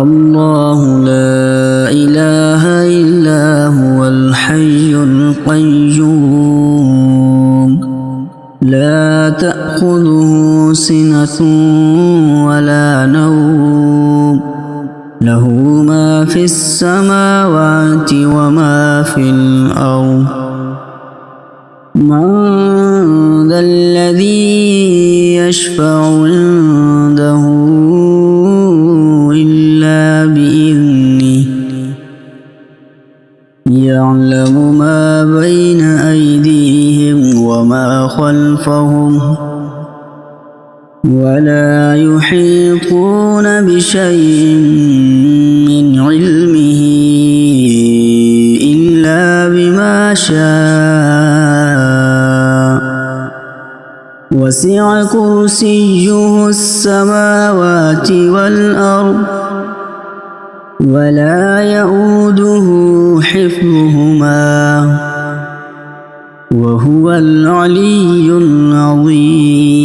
الله لا إله إلا هو الحي القيوم لا تأخذه سنة ولا نوم له ما في السماوات وما في الأرض من ذا الذي يشفع عنده إلا بإذنه يعلم ما بين أيديهم وما خلفهم ولا يحيطون بشيء من علمه إلا بما شاء وسع كرسيه السماوات والأرض ولا يؤوده حفظهما وهو العلي العظيم.